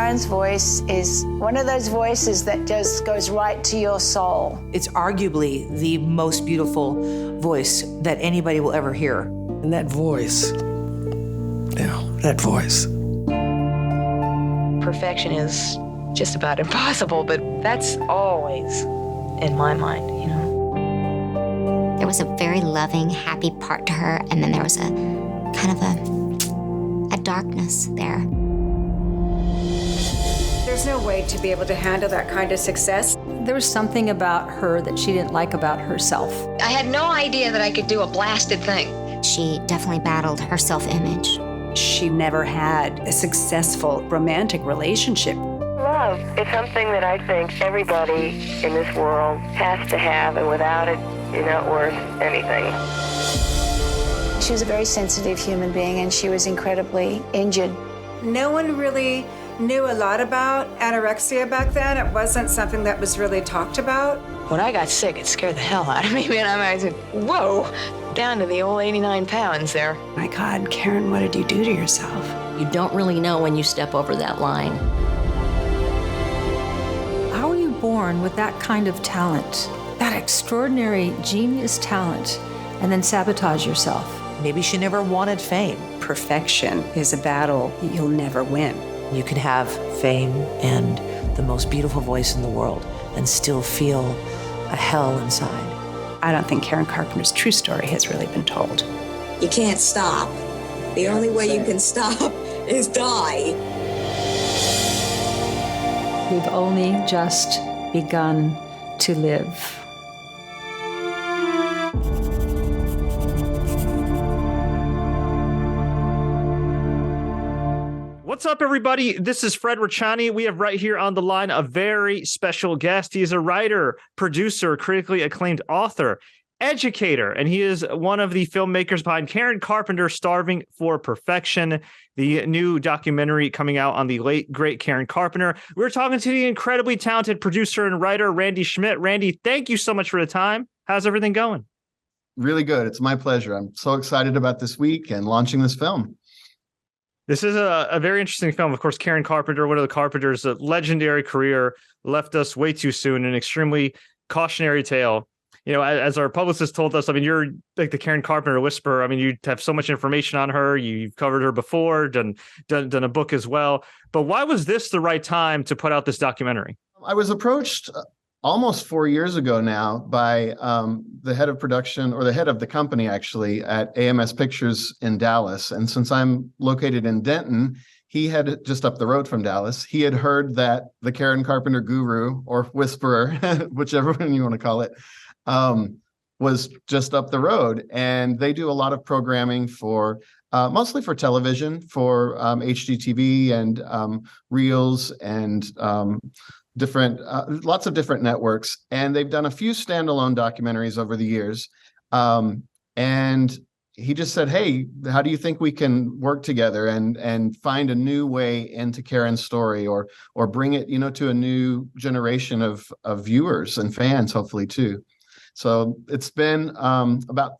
Karen's voice is one of those voices that just goes right to your soul. It's arguably the most beautiful voice that anybody will ever hear. And that voice, that voice. Perfection is just about impossible, but that's always in my mind, There was a very loving, happy part to her, and then there was a kind of a darkness there. There's no way to be able to handle that kind of success. There was something about her that she didn't like about herself. I had no idea that I could do a blasted thing. She definitely battled her self-image. She never had a successful romantic relationship. Love is something that I think everybody in this world has to have, and without it, you're not worth anything. She was a very sensitive human being, and she was incredibly injured. No one really knew a lot about anorexia back then. It wasn't something that was really talked about. When I got sick, it scared the hell out of me, man. I said, whoa, down to the old 89 pounds there. My God, Karen, what did you do to yourself? You don't really know when you step over that line. How are you born with that kind of talent, that extraordinary genius talent, and then sabotage yourself? Maybe she never wanted fame. Perfection is a battle you'll never win. You can have fame and the most beautiful voice in the world and still feel a hell inside. I don't think Karen Carpenter's true story has really been told. You can't stop. The only way you can stop is die. We've only just begun to live. What's up, everybody? This is Fred Richani. We have right here on the line a very special guest. He is a writer, producer, critically acclaimed author, educator, and he is one of the filmmakers behind Karen Carpenter, Starving for Perfection, the new documentary coming out on the late, great Karen Carpenter. We're talking to the incredibly talented producer and writer, Randy Schmidt. Randy, thank you so much for the time. How's everything going? Really good. It's my pleasure. I'm so excited about this week and launching this film. This is a very interesting film. Of course, Karen Carpenter, one of the Carpenters, a legendary career, left us way too soon, an extremely cautionary tale. As our publicist told us, you're like the Karen Carpenter whisperer. You have so much information on her. You've covered her before, done a book as well. But why was this the right time to put out this documentary? I was approached almost 4 years ago now by the head of production, or the head of the company actually, at AMS Pictures in Dallas. And since I'm located in Denton, he had just up the road from Dallas. He had heard that the Karen Carpenter guru, or whisperer, whichever one you want to call it, was just up the road. And they do a lot of programming for mostly for television, for HGTV and Reels and lots of different networks. And they've done a few standalone documentaries over the years. And he just said, hey, how do you think we can work together and find a new way into Karen's story, or bring it, to a new generation of viewers and fans, hopefully too. So it's been about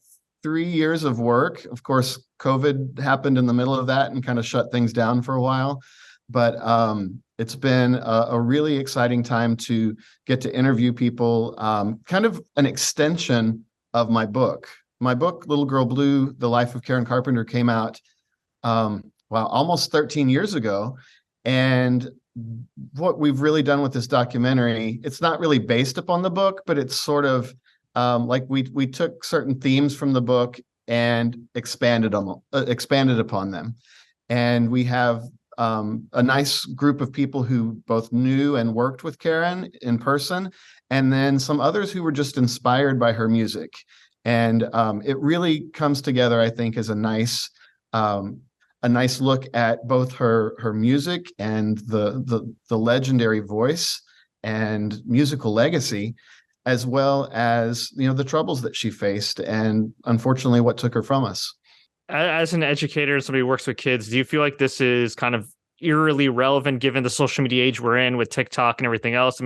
3 years of work. Of course, COVID happened in the middle of that and kind of shut things down for a while. But it's been a really exciting time to get to interview people, kind of an extension of my book. My book, Little Girl Blue, The Life of Karen Carpenter, came out almost 13 years ago. And what we've really done with this documentary, it's not really based upon the book, but it's sort of like we took certain themes from the book and expanded upon them. And we have a nice group of people who both knew and worked with Karen in person, and then some others who were just inspired by her music. And it really comes together, I think, as a nice look at both her music and the legendary voice and musical legacy, as well as the troubles that she faced and unfortunately what took her from us. As an educator, somebody who works with kids, do you feel like this is kind of eerily relevant given the social media age we're in with TikTok and everything else?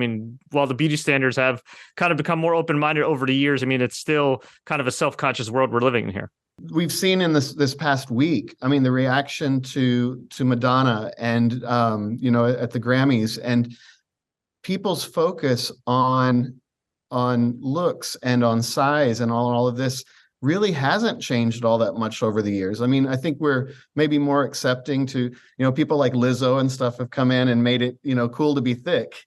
While the beauty standards have kind of become more open-minded over the years, it's still kind of a self-conscious world we're living in here. we've seen in this past week, I mean, the reaction to Madonna and at the Grammys, and people's focus on looks and on size and all of this really hasn't changed all that much over the years. I mean, I think we're maybe more accepting to, people like Lizzo and stuff have come in and made it, cool to be thick.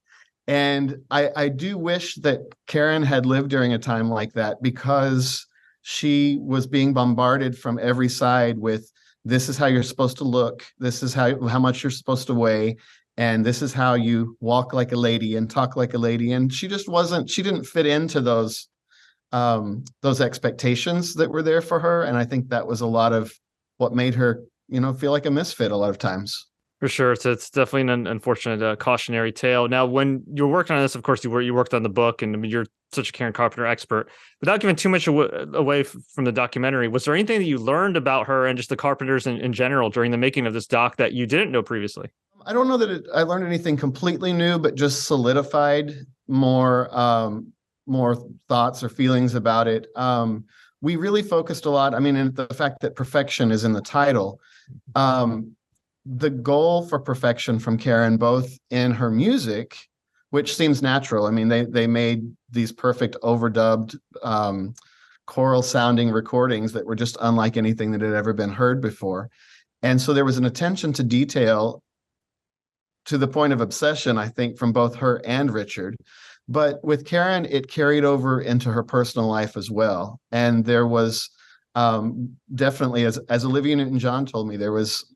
And I do wish that Karen had lived during a time like that, because she was being bombarded from every side with, this is how you're supposed to look, this is how much you're supposed to weigh, and this is how you walk like a lady and talk like a lady. And she didn't fit into those expectations that were there for her. And I think that was a lot of what made her, feel like a misfit a lot of times. For sure. It's definitely an unfortunate cautionary tale. Now, when you're working on this, of course, you worked on the book, and I mean, you're such a Karen Carpenter expert. Without giving too much away from the documentary, was there anything that you learned about her and just the Carpenters in general during the making of this doc that you didn't know previously? I don't know that I learned anything completely new, but just solidified more thoughts or feelings about it. We really focused a lot. I mean, and the fact that perfection is in the title. The goal for perfection from Karen, both in her music, which seems natural. I mean, they made these perfect overdubbed choral sounding recordings that were just unlike anything that had ever been heard before. And so there was an attention to detail to the point of obsession, I think, from both her and Richard. But with Karen, it carried over into her personal life as well. And there was definitely, as Olivia Newton-John told me, there was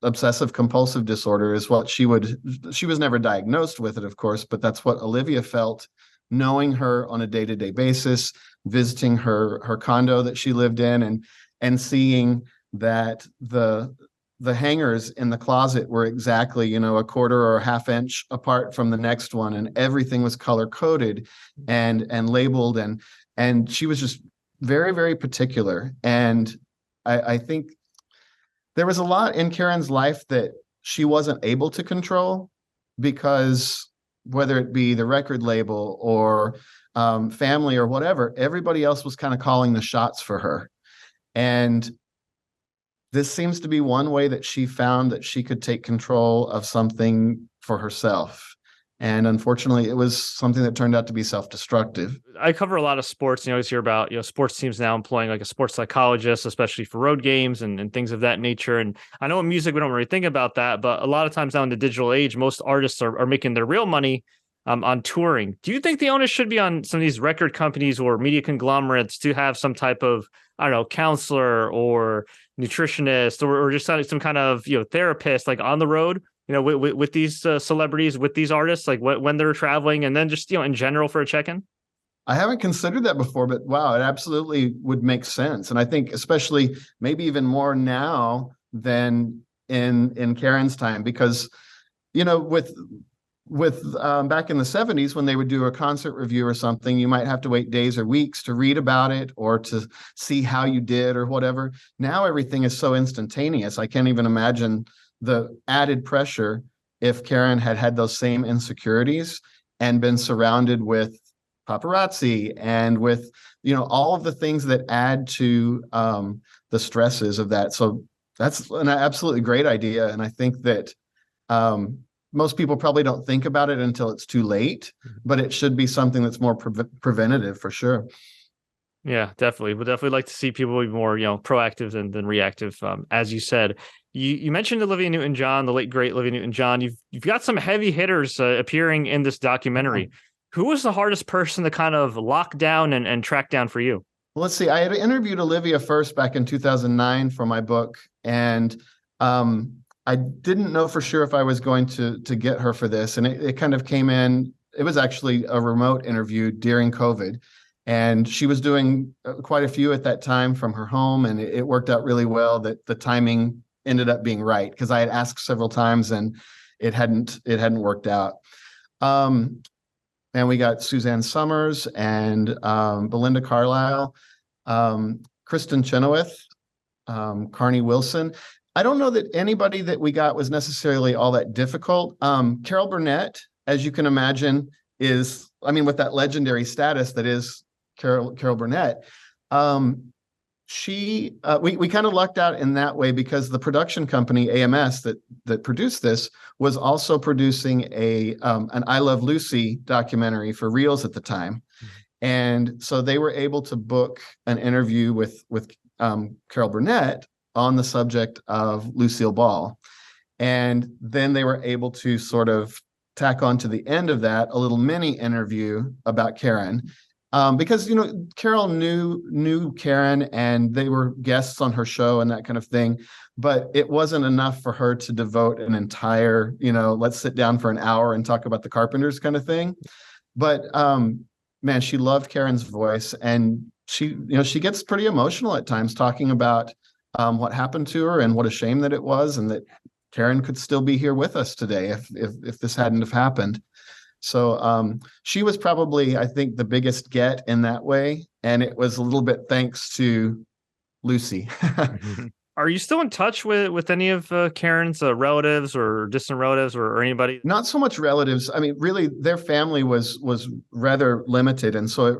obsessive compulsive disorder is what she was never diagnosed with it, of course, but that's what Olivia felt, knowing her on a day-to-day basis, visiting her condo that she lived in, and seeing that the hangers in the closet were exactly, a quarter or a half inch apart from the next one, and everything was color coded and labeled, and she was just very, very particular. And I think there was a lot in Karen's life that she wasn't able to control, because whether it be the record label or family or whatever, everybody else was kind of calling the shots for her. And this seems to be one way that she found that she could take control of something for herself. And unfortunately, it was something that turned out to be self-destructive. I cover a lot of sports. You always hear about, sports teams now employing like a sports psychologist, especially for road games and things of that nature. And I know in music, we don't really think about that, but a lot of times now in the digital age, most artists are making their real money on touring. Do you think the onus should be on some of these record companies or media conglomerates to have some type of, counselor or nutritionist or just some kind of, therapist, like on the road, with these celebrities, with these artists, like when they're traveling, and then just, in general for a check-in? I haven't considered that before, but wow, it absolutely would make sense. And I think especially maybe even more now than in Karen's time, because, with back in the 70s, when they would do a concert review or something, you might have to wait days or weeks to read about it or to see how you did or whatever. Now everything is so instantaneous. I can't even imagine the added pressure if Karen had those same insecurities and been surrounded with paparazzi and with, all of the things that add to the stresses of that. So that's an absolutely great idea. And I think that most people probably don't think about it until it's too late, but it should be something that's more preventative for sure. Yeah, definitely. We'd definitely like to see people be more, proactive than reactive. As you said, you mentioned Olivia Newton-John, the late great Olivia Newton-John. You've got some heavy hitters appearing in this documentary. Who was the hardest person to kind of lock down and track down for you? Well, let's see. I had interviewed Olivia first back in 2009 for my book, and I didn't know for sure if I was going to get her for this. And it kind of came in. It was actually a remote interview during COVID. And she was doing quite a few at that time from her home. And it worked out really well that the timing ended up being right, because I had asked several times and it hadn't worked out. And we got Suzanne Summers and Belinda Carlisle, Kristen Chenoweth, Carney Wilson. I don't know that anybody that we got was necessarily all that difficult. Carol Burnett, as you can imagine, with that legendary status that is Carol Burnett, we kind of lucked out in that way because the production company AMS that produced this was also producing an I Love Lucy documentary for Reels at the time. And so they were able to book an interview with Carol Burnett on the subject of Lucille Ball. And then they were able to sort of tack on to the end of that a little mini interview about Karen. Because, Carol knew Karen and they were guests on her show and that kind of thing. But it wasn't enough for her to devote an entire, let's sit down for an hour and talk about the Carpenters kind of thing. But man, she loved Karen's voice, and she gets pretty emotional at times talking about what happened to her and what a shame that it was, and that Karen could still be here with us today if this hadn't have happened. So she was probably, I think, the biggest get in that way, and it was a little bit thanks to Lucy. Are you still in touch with any of Karen's relatives or distant relatives or anybody? Not so much relatives. I mean, really, their family was rather limited. And so it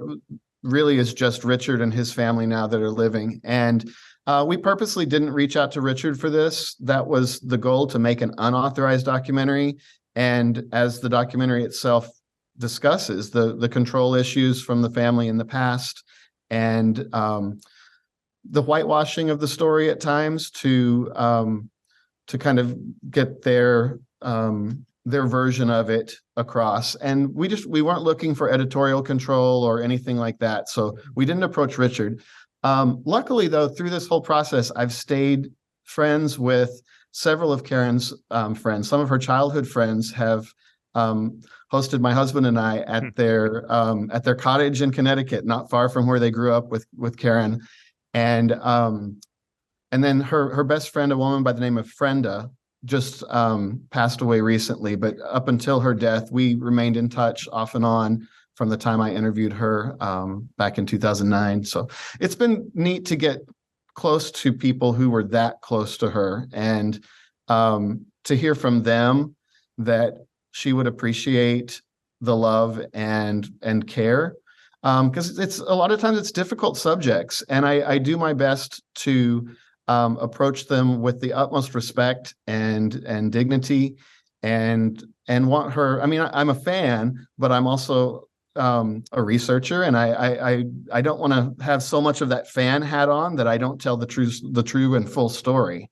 really is just Richard and his family now that are living. And we purposely didn't reach out to Richard for this. That was the goal, to make an unauthorized documentary. And as the documentary itself discusses, the control issues from the family in the past, and the whitewashing of the story at times to kind of get their version of it across. And we weren't looking for editorial control or anything like that. So we didn't approach Richard. Luckily, though, through this whole process, I've stayed friends with several of Karen's friends. Some of her childhood friends have hosted my husband and I at their cottage in Connecticut, not far from where they grew up with Karen. And then her best friend, a woman by the name of Frenda, just passed away recently. But up until her death, we remained in touch off and on from the time I interviewed her back in 2009. So it's been neat to get close to people who were that close to her, and to hear from them that she would appreciate the love and care. Because it's a lot of times it's difficult subjects, and I do my best to approach them with the utmost respect and dignity, and want her. I mean, I'm a fan, but I'm also a researcher, and I don't want to have so much of that fan hat on that I don't tell the true and full story.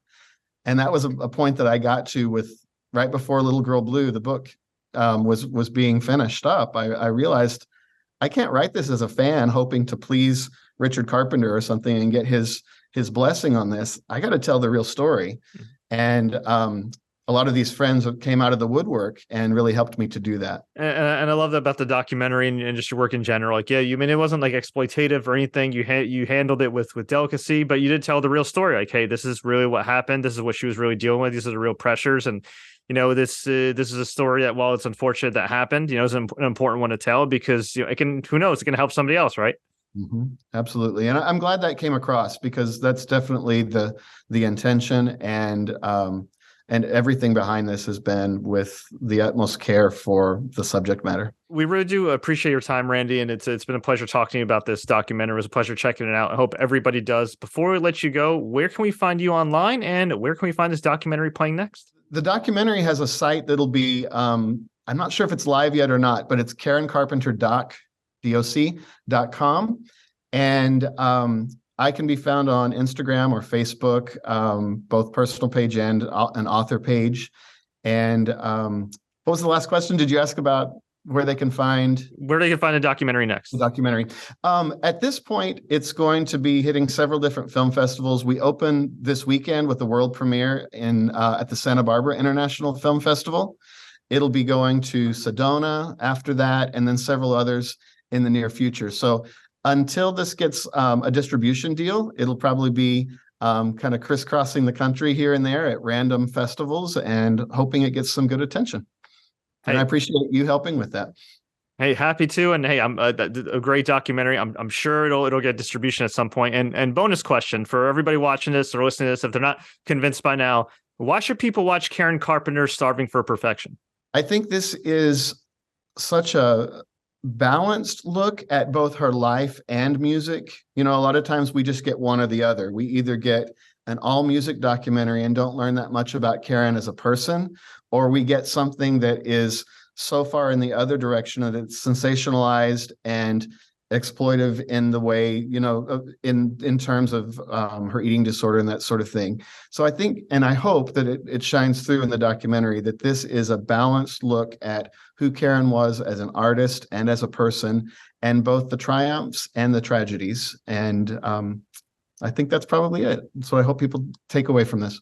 And that was a point that I got to with right before Little Girl Blue, the book was being finished up. I realized I can't write this as a fan hoping to please Richard Carpenter or something and get his blessing on this. I got to tell the real story. And a lot of these friends came out of the woodwork and really helped me to do that. And I love that about the documentary and just your work in general. Like, I mean, it wasn't like exploitative or anything. You handled it with delicacy, but you did tell the real story. Like, hey, this is really what happened. This is what she was really dealing with. These are the real pressures. And this is a story that, while it's unfortunate that happened, is an important one to tell, because it can, who knows, it can help somebody else, right? Mm-hmm. Absolutely. And I'm glad that came across, because that's definitely the intention, and everything behind this has been with the utmost care for the subject matter. We really do appreciate your time, Randy, and it's been a pleasure talking to you about this documentary. It was a pleasure checking it out. I hope everybody does. Before we let you go, where can we find you online, and where can we find this documentary playing next? The documentary has a site that'll be, I'm not sure if it's live yet or not, but it's karencarpenter.com. And I can be found on Instagram or Facebook, both personal page and an author page. And what was the last question? Did you ask about where they can find the documentary next? The documentary. At this point, it's going to be hitting several different film festivals. We open this weekend with the world premiere at the Santa Barbara International Film Festival. It'll be going to Sedona after that, and then several others in the near future. So until this gets a distribution deal, it'll probably be kind of crisscrossing the country here and there at random festivals, and hoping it gets some good attention. And I appreciate you helping with that. Hey, happy to. And hey, I'm a great documentary. I'm sure it'll get distribution at some point. And bonus question for everybody watching this or listening to this, if they're not convinced by now, why should people watch Karen Carpenter Starving for Perfection? I think this is such a balanced look at both her life and music. You know, a lot of times we just get one or the other. We either get an all music documentary and don't learn that much about Karen as a person, or we get something that is so far in the other direction that it's sensationalized and exploitive in the way, you know, in terms of her eating disorder and that sort of thing. So I think, and I hope that it shines through in the documentary that this is a balanced look at who Karen was as an artist and as a person, and both the triumphs and the tragedies. And I think that's probably it. So I hope people take away from this.